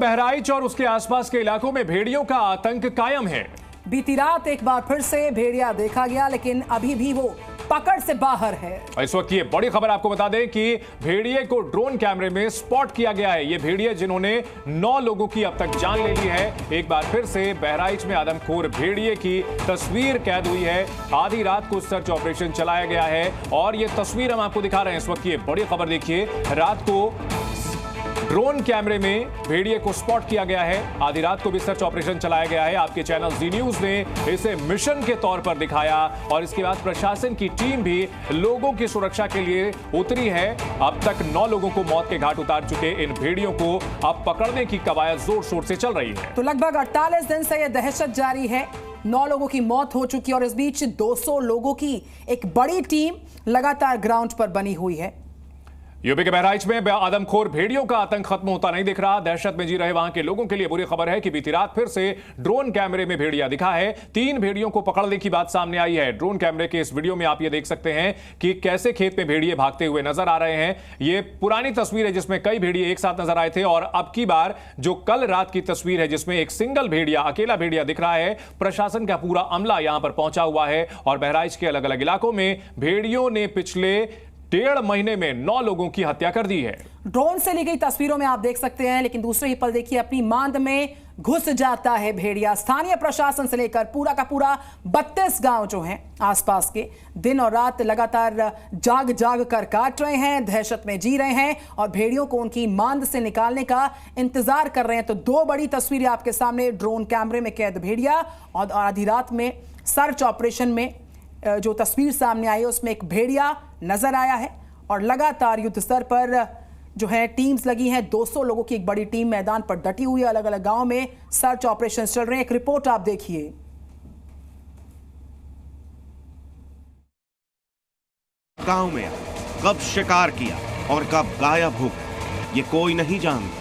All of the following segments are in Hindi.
बहराइच और उसके आसपास के इलाकों में भेड़ियों का आतंक कायम है। बीती रात एक बार फिर से भेड़िया देखा गया, लेकिन अभी भी वो पकड़ से बाहर है। इस वक्त ये बड़ी खबर आपको बता दें कि भेड़िए को ड्रोन कैमरे में स्पॉट किया गया है। ये भेड़िए जिन्होंने 9 लोगों की अब तक जान ले ली है। एक बार फिर से बहराइच में आदमखोर भेड़िए की तस्वीर कैद हुई है। आधी रात को सर्च ऑपरेशन चलाया गया है और ये तस्वीर हम आपको दिखा रहे हैं। इस वक्त ये बड़ी खबर देखिए, रात को ड्रोन कैमरे में भेड़िए को स्पॉट किया गया है। आधी रात को भी सर्च ऑपरेशन चलाया गया है। आपके चैनल जी न्यूज ने इसे मिशन के तौर पर दिखाया और इसके बाद प्रशासन की टीम भी लोगों की सुरक्षा के लिए उतरी है। अब तक 9 लोगों को मौत के घाट उतार चुके इन भेड़ियों को अब पकड़ने की कवायद जोर शोर से चल रही है। तो लगभग 48 दिन से यह दहशत जारी है। 9 लोगों की मौत हो चुकी है और इस बीच 200 लोगों की एक बड़ी टीम लगातार ग्राउंड पर बनी हुई है। यूपी के बहराइच में आदमखोर भेड़ियों का आतंक खत्म होता नहीं दिख रहा। दहशत में जी रहे वहां के लोगों के लिए बुरी खबर है कि बीती रात फिर से ड्रोन कैमरे में भेड़िया दिखा है। 3 भेड़ियों को पकड़ने की बात सामने आई है। ड्रोन कैमरे के इस वीडियो में आप ये देख सकते हैं कि कैसे खेत में भेड़िए भागते हुए नजर आ रहे हैं। ये पुरानी तस्वीर है जिसमें कई भेड़िए एक साथ नजर आए थे और अब की बार जो कल रात की तस्वीर है जिसमें एक सिंगल भेड़िया, अकेला भेड़िया दिख रहा है। प्रशासन का पूरा अमला यहां पर पहुंचा हुआ है और बहराइच के अलग अलग इलाकों में भेड़ियों ने पिछले 1.5 महीने में 9 लोगों की हत्या कर दी है। ड्रोन से ली गई तस्वीरों में आप देख सकते हैं, लेकिन दूसरे ही पल देखिए अपनी मांद में घुस जाता है भेड़िया। स्थानीय प्रशासन से लेकर पूरा का पूरा 32 गांव जो हैं आसपास के दिन और रात लगातार जाग जाग कर काट रहे हैं, दहशत में जी रहे हैं और भेड़ियों को उनकी मांद से निकालने का इंतजार कर रहे हैं। तो 2 बड़ी तस्वीरें आपके सामने, ड्रोन कैमरे में कैद भेड़िया और आधी रात में सर्च ऑपरेशन में जो तस्वीर सामने आई है उसमें एक भेड़िया नजर आया है और लगातार युद्ध स्तर पर जो है टीम्स लगी हैं। 200 लोगों की एक बड़ी टीम मैदान पर डटी हुई है। अलग अलग गांव में सर्च ऑपरेशन चल रहे हैं। एक रिपोर्ट आप देखिए। गांव में कब शिकार किया और कब गायब हो गया ये कोई नहीं जानता।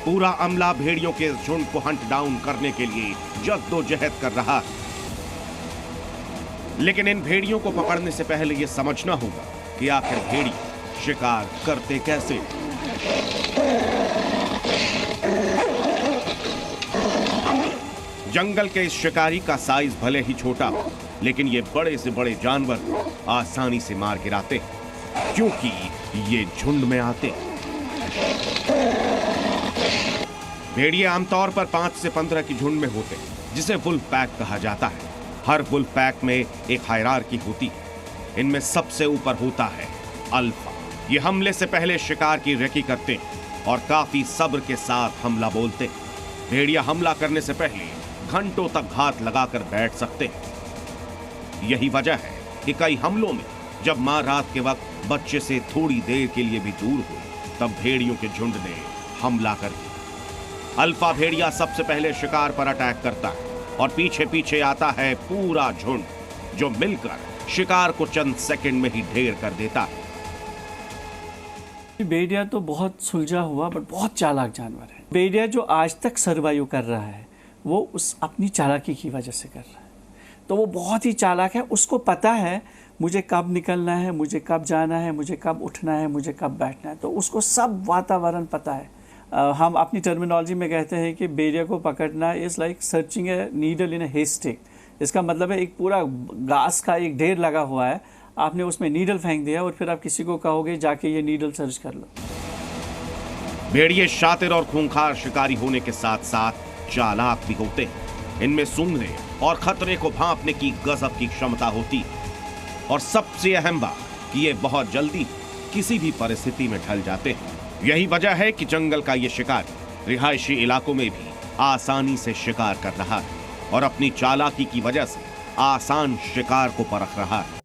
पूरा अमला भेड़ियों के झुंड को हंट डाउन करने के लिए जद्दोजहद कर रहा है, लेकिन इन भेड़ियों को पकड़ने से पहले यह समझना होगा कि आखिर भेड़िए शिकार करते कैसे। जंगल के इस शिकारी का साइज भले ही छोटा हो, लेकिन ये बड़े से बड़े जानवर को आसानी से मार गिराते हैं क्योंकि ये झुंड में आते हैं। भेड़िए आमतौर पर 5 से 15 की झुंड में होते हैं जिसे वुल्फ पैक कहा जाता है। हर वुल्फ पैक में एक हायरार्की होती है। इनमें सबसे ऊपर होता है अल्फा। ये हमले से पहले शिकार की रेकी करते हैं और काफी सब्र के साथ हमला बोलते हैं। भेड़िया हमला करने से पहले घंटों तक घात लगाकर बैठ सकते हैं। यही वजह है कि कई हमलों में जब मां रात के वक्त बच्चे से थोड़ी देर के लिए भी दूर हुई तब भेड़ियों के झुंड ने हमला कर दिया। अल्फा भेड़िया सबसे पहले शिकार पर अटैक करता है और पीछे पीछे आता है पूरा झुंड जो मिलकर शिकार को चंद सेकंड में ही ढेर कर देता है। भेड़िया तो बहुत सुलझा हुआ बट बहुत चालाक जानवर है। भेड़िया जो आज तक सर्वाइव कर रहा है वो उस अपनी चालाकी की वजह से कर रहा है। तो वो बहुत ही चालाक है। उसको पता है मुझे कब निकलना है, मुझे कब जाना है, मुझे कब उठना है, मुझे कब बैठना है। तो उसको सब वातावरण पता है। हम अपनी टर्मिनोलॉजी में कहते हैं कि भेड़िया को पकड़ना is like searching a needle in a haystack. इसका मतलब है एक पूरा घास का एक ढेर लगा हुआ है, आपने उसमें नीडल फेंक दिया और फिर आप किसी को कहोगे जाके ये नीडल सर्च कर लो। भेड़िए शातिर और खूंखार शिकारी होने के साथ साथ चालाक भी होते हैं। इनमें सूंघने और खतरे को भांपने की गजब की क्षमता होती है और सबसे अहम बात कि ये बहुत जल्दी किसी भी परिस्थिति में ढल जाते हैं। यही वजह है कि जंगल का ये शिकारी रिहायशी इलाकों में भी आसानी से शिकार कर रहा है और अपनी चालाकी की वजह से आसान शिकार को परख रहा है।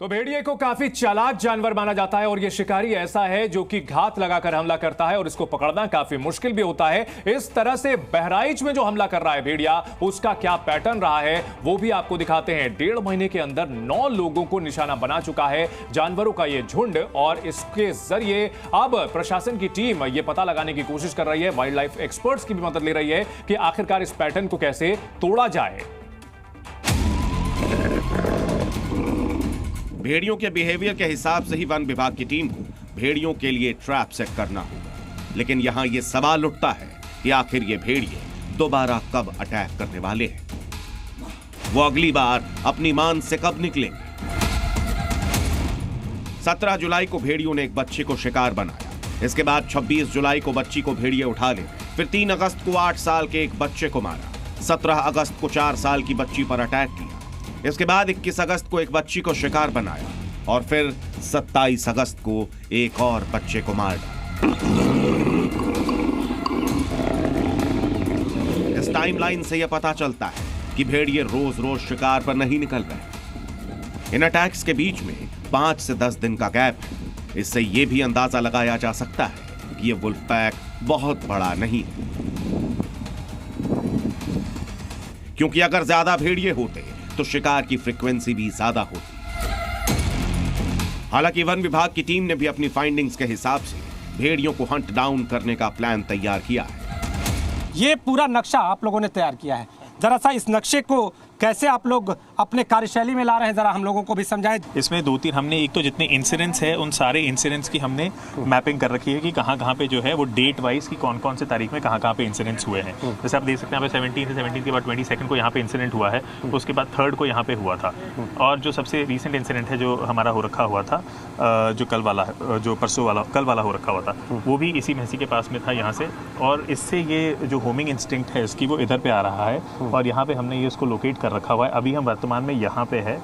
तो भेड़िए को काफी चालाक जानवर माना जाता है और यह शिकारी ऐसा है जो कि घात लगाकर हमला करता है और इसको पकड़ना काफी मुश्किल भी होता है। इस तरह से बहराइच में जो हमला कर रहा है भेड़िया, उसका क्या पैटर्न रहा है वो भी आपको दिखाते हैं। 1.5 महीने के अंदर 9 लोगों को निशाना बना चुका है जानवरों का यह झुंड और इसके जरिए अब प्रशासन की टीम यह पता लगाने की कोशिश कर रही है, वाइल्ड लाइफ एक्सपर्ट्स की भी मदद ले रही है कि आखिरकार इस पैटर्न को कैसे तोड़ा जाए। भेड़ियों के बिहेवियर के हिसाब से ही वन विभाग की टीम को भेड़ियों के लिए ट्रैप सेट करना होगा। लेकिन यहाँ ये सवाल उठता है कि आखिर ये भेड़िए दोबारा कब अटैक करने वाले हैं? वो अगली बार अपनी मान से कब निकलेंगे? 17 जुलाई को भेड़ियों ने एक बच्चे को शिकार बनाया। इसके बाद 26 जुलाई को बच्ची को भेड़िए उठा ले। फिर 3 अगस्त को 8 साल के एक बच्चे को मारा। 17 अगस्त को 4 साल की बच्ची पर अटैक किया। इसके बाद 21 अगस्त को एक बच्ची को शिकार बनाया और फिर 27 अगस्त को एक और बच्चे को मार डाला। इस टाइमलाइन से यह पता चलता है कि भेड़िए रोज रोज शिकार पर नहीं निकल रहे। इन अटैक्स के बीच में 5 से 10 दिन का गैप है। इससे यह भी अंदाजा लगाया जा सकता है कि यह वुल्फ पैक बहुत बड़ा नहीं है, क्योंकि अगर ज्यादा भेड़िए होते तो शिकार की फ्रीक्वेंसी भी ज्यादा होती। हालांकि वन विभाग की टीम ने भी अपनी फाइंडिंग्स के हिसाब से भेड़ियों को हंट डाउन करने का प्लान तैयार किया है। ये पूरा नक्शा आप लोगों ने तैयार किया है। जरा सा इस नक्शे को कैसे आप लोग अपने कार्यशैली में ला रहे हैं, जरा हम लोगों को भी समझाएं। इसमें 2-3 हमने एक तो जितने इंसिडेंट्स है उन सारे इंसिडेंट्स की हमने मैपिंग कर रखी है कि कहाँ पे जो है वो डेट वाइज की कौन से तारीख में कहाँ पे इंसिडेंट्स हुए हैं। जैसे आप देख सकते हैं यहाँ पे 17 के बाद 22 को यहाँ पे इंसिडेंट हुआ है, उसके बाद 3 को यहाँ पे हुआ था, और जो सबसे रिसेंट इंसिडेंट है जो हमारा हो रखा हुआ था, जो कल वाला जो परसों वाला कल वाला हो रखा हुआ था, वो भी इसी महसी के पास में था यहाँ से। और इससे ये जो होमिंग इंस्टिंक्ट है इसकी वो इधर पे आ रहा है और यहाँ पे हमने ये इसको लोकेट कर रखा हुआ है। अभी हम वर्तमान में यहाँ पे है।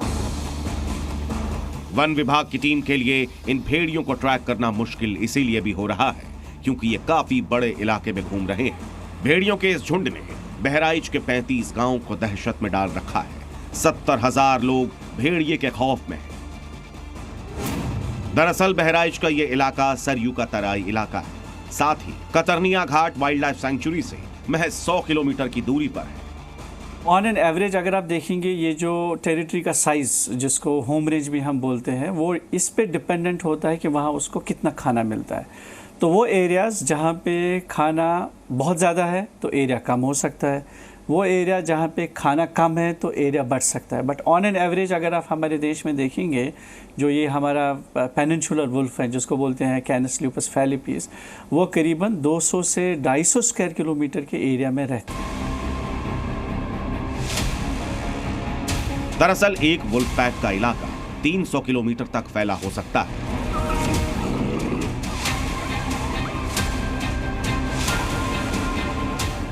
वन विभाग की टीम के लिए इन भेड़ियों को ट्रैक करना मुश्किल इसीलिए भी हो रहा है क्योंकि ये काफी बड़े इलाके में घूम रहे हैं। भेड़ियों के इस झुंड ने बहराइच के 35 गांवों को दहशत में डाल रखा है। 70,000 लोग भेड़िए के खौफ में हैं। दरअसल बहराइच का ये इलाका सरयू का तराई इलाका है, साथ ही कतरनिया घाट वाइल्ड लाइफ सेंचुरी से महज 100 किलोमीटर की दूरी पर है। ऑन एन एवरेज अगर आप देखेंगे ये जो टेरिटरी का साइज़ जिसको होम रेंज भी हम बोलते हैं वो इस पे डिपेंडेंट होता है कि वहाँ उसको कितना खाना मिलता है। तो वो एरियाज़ जहाँ पे खाना बहुत ज़्यादा है तो एरिया कम हो सकता है, वो एरिया जहाँ पे खाना कम है तो एरिया बढ़ सकता है। बट ऑन एन एवरेज अगर आप हमारे देश में देखेंगे जो ये हमारा पेनिनसुलर वुल्फ है जिसको बोलते हैं कैनस ल्यूपस फेलिपीस, वो करीबन 200 से 250 स्क्वायर किलोमीटर के एरिया में रहते हैं। दरअसल एक वुल्फ पैक का इलाका 300 किलोमीटर तक फैला हो सकता है।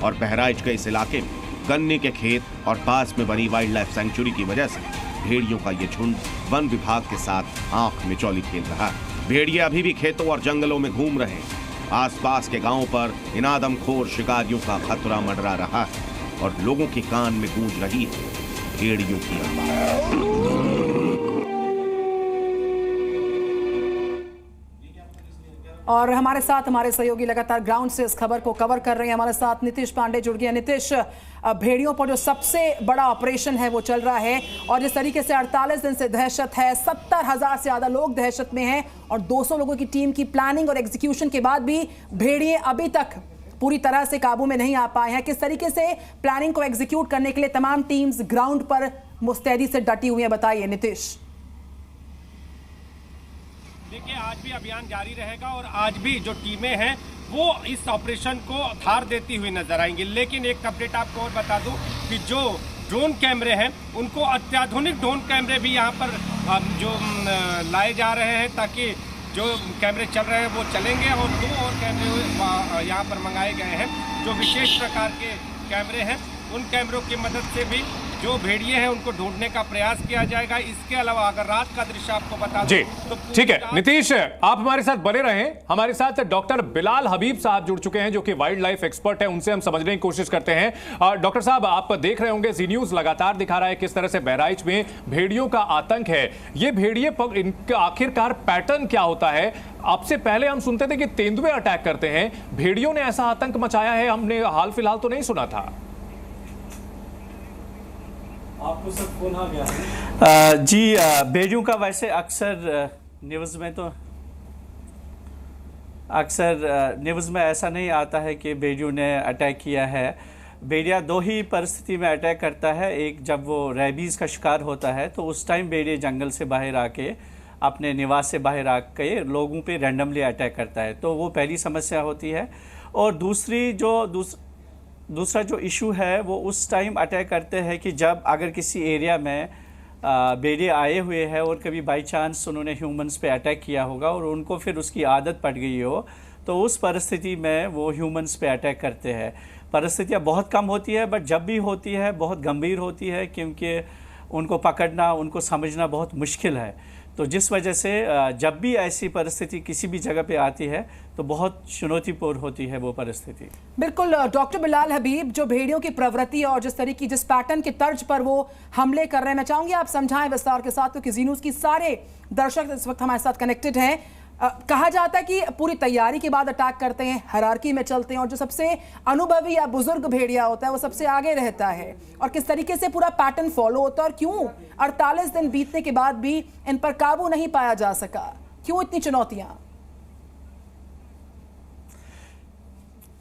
और बहराइच के इस इलाके में गन्ने के खेत और पास में बनी वाइल्ड लाइफ सेंचुरी की वजह से भेड़ियों का ये झुंड वन विभाग के साथ आंख मिचौली खेल रहा है। भेड़िए अभी भी खेतों और जंगलों में घूम रहे हैं। आसपास के गांवों पर इन आदमखोर शिकारियों का खतरा मंडरा रहा है और लोगों के कान में गूंज रही है भेड़ियों की आवाज। और हमारे साथ हमारे सहयोगी लगातार ग्राउंड से इस खबर को कवर कर रहे हैं। हमारे साथ नितिश पांडे जुड़ गए। नितिश, भेड़ियों पर जो सबसे बड़ा ऑपरेशन है वो चल रहा है और जिस तरीके से 48 दिन से दहशत है, 70,000 से ज्यादा लोग दहशत में हैं और 200 लोगों की टीम की प्लानिंग और एग्जीक्यूशन के बाद भी भेड़िए अभी तक पूरी तरह से काबू में नहीं आ पाए हैं। किस तरीके से प्लानिंग को एग्जीक्यूट करने के लिए तमाम टीम्स ग्राउंड पर मुस्तैदी से डटी हुई हैं, बताइए नितिश। देखिए, आज भी अभियान जारी रहेगा और आज भी जो टीमें हैं वो इस ऑपरेशन को धार देती हुई नजर आएंगी। लेकिन एक अपडेट आपको और बता दूं कि जो ड्रोन कैमरे हैं उनको अत्याधुनिक ड्रोन कैमरे भी यहाँ पर जो लाए जा रहे हैं ताकि जो कैमरे चल रहे हैं वो चलेंगे और 2 और कैमरे यहाँ पर मंगाए गए हैं जो विशेष प्रकार के कैमरे हैं। उन कैमरों की मदद से भी जो भेड़िए हैं उनको ढूंढने का प्रयास किया जाएगा। इसके अलावा अगर रात का दृश्य आपको बता दूं तो ठीक है नितीश, आप हमारे साथ बने रहें। हमारे साथ डॉक्टर बिलाल हबीब साहब जुड़ चुके हैं जो कि वाइल्ड लाइफ एक्सपर्ट है, उनसे हम समझने की कोशिश करते हैं। डॉक्टर साहब, आप देख रहे होंगे जी न्यूज लगातार दिखा रहा है किस तरह से बहराइच में भेड़ियों का आतंक है। ये भेड़िए इनका आखिरकार पैटर्न क्या होता है? आपसे पहले हम सुनते थे कि तेंदुए अटैक करते हैं, भेड़ियों ने ऐसा आतंक मचाया है हमने हाल फिलहाल तो नहीं सुना था। आपको सब फोन आ गया जी। भेड़ियों का वैसे अक्सर न्यूज़ में ऐसा नहीं आता है कि भेड़ियों ने अटैक किया है। भेड़िया 2 ही परिस्थिति में अटैक करता है। एक, जब वो रेबीज़ का शिकार होता है तो उस टाइम भेड़िए जंगल से बाहर आके अपने निवास से बाहर आके लोगों पे रैंडमली अटैक करता है। तो वो पहली समस्या होती है। और दूसरा जो इशू है वो उस टाइम अटैक करते हैं कि जब अगर किसी एरिया में भेड़िए आए हुए हैं और कभी बाई चांस उन्होंने ह्यूमंस पे अटैक किया होगा और उनको फिर उसकी आदत पड़ गई हो, तो उस परिस्थिति में वो ह्यूमंस पे अटैक करते हैं। परिस्थितियाँ बहुत कम होती है, बट जब भी होती है बहुत गंभीर होती है, क्योंकि उनको पकड़ना, उनको समझना बहुत मुश्किल है। तो जिस वजह से जब भी ऐसी परिस्थिति किसी भी जगह पे आती है तो बहुत चुनौतीपूर्ण होती है वो परिस्थिति। बिल्कुल डॉक्टर बिलाल हबीब, जो भेड़ियों की प्रवृत्ति और जिस तरीके जिस पैटर्न के तर्ज पर वो हमले कर रहे हैं, मैं चाहूंगी आप समझाएं विस्तार के साथ, क्योंकि जी न्यूज़ की सारे दर्शक इस वक्त हमारे साथ कनेक्टेड हैं। कहा जाता है कि पूरी तैयारी के बाद अटैक करते हैं, हायरार्की में चलते हैं, और जो सबसे अनुभवी या बुजुर्ग भेड़िया होता है वो सबसे आगे रहता है, और किस तरीके से पूरा पैटर्न फॉलो होता है, और क्यों 48 दिन बीतने के बाद भी इन पर काबू नहीं पाया जा सका, क्यों इतनी चुनौतियां?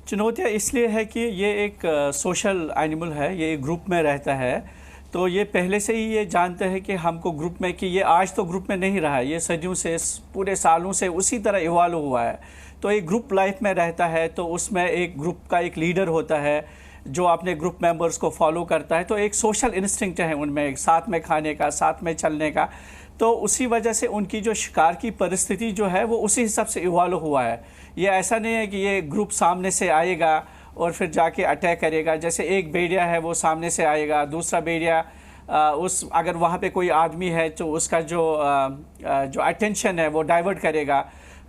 चुनौतियाँ इसलिए है कि ये एक सोशल एनिमल है, ये एक ग्रुप में रहता है। तो ये पहले से ही ये जानते हैं कि हमको ग्रुप में, कि ये आज तो ग्रुप में नहीं रहा है, ये सदियों से, पूरे सालों से उसी तरह इवॉल्व हुआ है। तो एक ग्रुप लाइफ में रहता है, तो उसमें एक ग्रुप का एक लीडर होता है जो अपने ग्रुप मेंबर्स को फॉलो करता है। तो एक सोशल इंस्टिंक्ट है उनमें, एक साथ में खाने का, साथ में चलने का। तो उसी वजह से उनकी जो शिकार की परिस्थिति जो है वो उसी हिसाब से इवॉल्व हुआ है। ये ऐसा नहीं है कि ये ग्रुप सामने से आएगा और फिर जाके अटैक करेगा। जैसे एक भेड़िया है वो सामने से आएगा, दूसरा भेड़िया अगर वहाँ पे कोई आदमी है तो उसका जो अटेंशन है वो डाइवर्ट करेगा,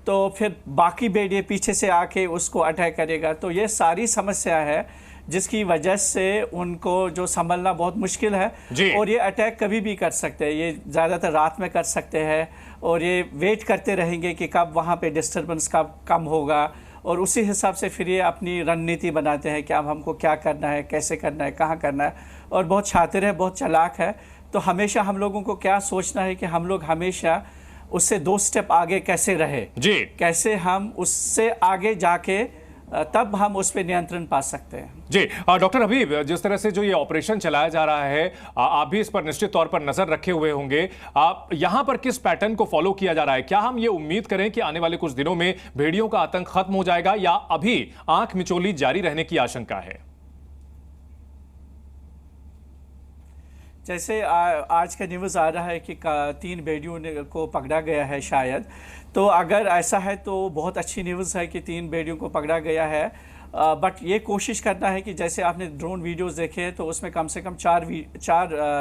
तो फिर बाकी भेड़िए पीछे से आके उसको अटैक करेगा। तो ये सारी समस्या है जिसकी वजह से उनको जो संभलना बहुत मुश्किल है। और ये अटैक कभी भी कर सकते हैं, ये ज़्यादातर रात में कर सकते हैं, और ये वेट करते रहेंगे कि कब वहाँ पे डिस्टर्बेंस कम होगा, और उसी हिसाब से फिर ये अपनी रणनीति बनाते हैं कि अब हमको क्या करना है, कैसे करना है, कहाँ करना है। और बहुत शातिर है, बहुत चालाक है। तो हमेशा हम लोगों को क्या सोचना है कि हम लोग हमेशा उससे 2 स्टेप आगे कैसे रहे, कैसे हम उससे आगे जाके तब हम उस पर नियंत्रण पा सकते हैं। जी डॉक्टर हबीब, जिस तरह से जो ये ऑपरेशन चलाया जा रहा है, आप भी इस पर निश्चित तौर पर नजर रखे हुए होंगे। आप यहां पर किस पैटर्न को फॉलो किया जा रहा है? क्या हम ये उम्मीद करें कि आने वाले कुछ दिनों में भेड़ियों का आतंक खत्म हो जाएगा, या अभी आंख मिचोली जारी रहने की आशंका है? जैसे आज का न्यूज़ आ रहा है कि 3 भेड़ियों को पकड़ा गया है शायद, तो अगर ऐसा है तो बहुत अच्छी न्यूज़ है कि 3 भेड़ियों को पकड़ा गया है। बट ये कोशिश करना है कि जैसे आपने ड्रोन वीडियोस देखे हैं तो उसमें कम से कम 4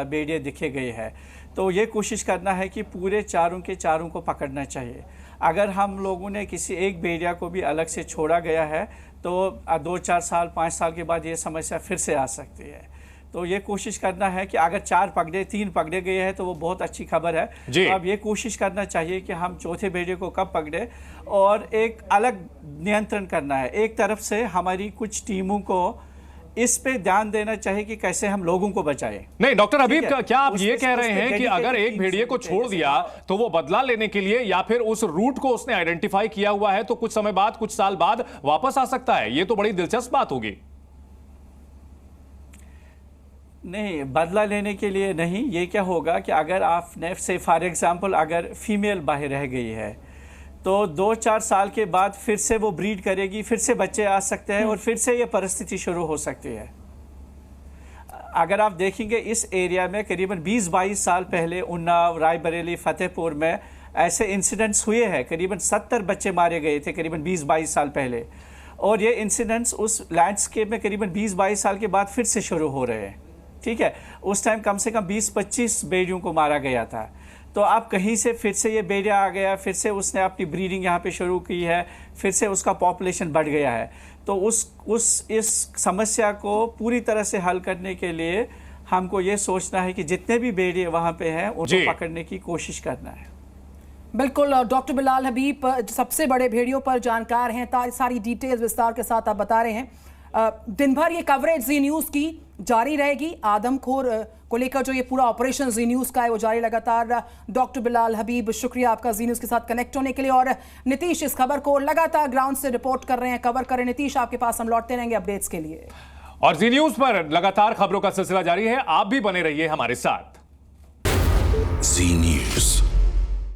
भेड़िए दिखे गए हैं। तो ये कोशिश करना है कि पूरे चारों के चारों को पकड़ना चाहिए। अगर हम लोगों ने किसी एक भेड़िया को भी अलग से छोड़ा गया है तो 2-4 साल 5 साल के बाद ये समस्या फिर से आ सकती है। तो ये कोशिश करना है कि अगर 3 पकड़े गए हैं तो वो बहुत अच्छी खबर है। तो अब ये कोशिश करना चाहिए कि हम चौथे भेड़िए को कब पकड़े, और एक अलग नियंत्रण करना है। एक तरफ से हमारी कुछ टीमों को इस पे ध्यान देना चाहिए कि कैसे हम लोगों को बचाएं। नहीं डॉक्टर हबीब, क्या आप ये कह रहे हैं कि अगर एक भेड़िए को छोड़ दिया तो वो बदला लेने के लिए, या फिर उस रूट को उसने आइडेंटिफाई किया हुआ है तो कुछ समय बाद, कुछ साल बाद वापस आ सकता है? ये तो बड़ी दिलचस्प बात होगी। नहीं, बदला लेने के लिए नहीं। ये क्या होगा कि अगर आपने से फॉर एग्जांपल अगर फीमेल बाहर रह गई है तो 2-4 साल के बाद फिर से वो ब्रीड करेगी, फिर से बच्चे आ सकते हैं और फिर से ये परिस्थिति शुरू हो सकती है। अगर आप देखेंगे इस एरिया में करीबन 20-22 साल पहले उन्नाव, रायबरेली, फतेहपुर में ऐसे इंसिडेंट्स हुए हैं। करीबन 70 बच्चे मारे गए थे करीबन 20-22 साल पहले, और ये इंसिडेंट्स उस लैंडस्केप में करीबन 20-22 साल के बाद फिर से शुरू हो रहे हैं। ठीक है, उस टाइम कम से कम 20-25 भेड़ियों को मारा गया था। तो अब कहीं से फिर से ये भेड़िया आ गया, फिर से उसने अपनी ब्रीडिंग यहाँ पे शुरू की है, फिर से उसका पॉपुलेशन बढ़ गया है। तो इस समस्या को पूरी तरह से हल करने के लिए हमको ये सोचना है कि जितने भी भेड़िए वहाँ पे हैं उनको पकड़ने की कोशिश करना है। बिल्कुल डॉक्टर बिलाल हबीब सबसे बड़े भेड़ियों पर जानकार हैं, सारी डिटेल्स विस्तार के साथ आप बता रहे हैं। दिन भर ये कवरेज जी न्यूज़ की जारी रहेगी। आदमखोर को लेकर जो ये पूरा ऑपरेशन जी न्यूज़ का है वो जारी लगातार। डॉक्टर बिलाल हबीब, शुक्रिया आपका जी न्यूज़ के साथ कनेक्ट होने के लिए। और नीतीश इस खबर को लगातार ग्राउंड से रिपोर्ट कर रहे हैं, कवर कर रहे हैं। नीतीश, आपके पास हम लौटते रहेंगे अपडेट्स के लिए। और जी न्यूज़ पर लगातार खबरों का सिलसिला जारी है, आप भी बने रहिए हमारे साथ। जी न्यूज़।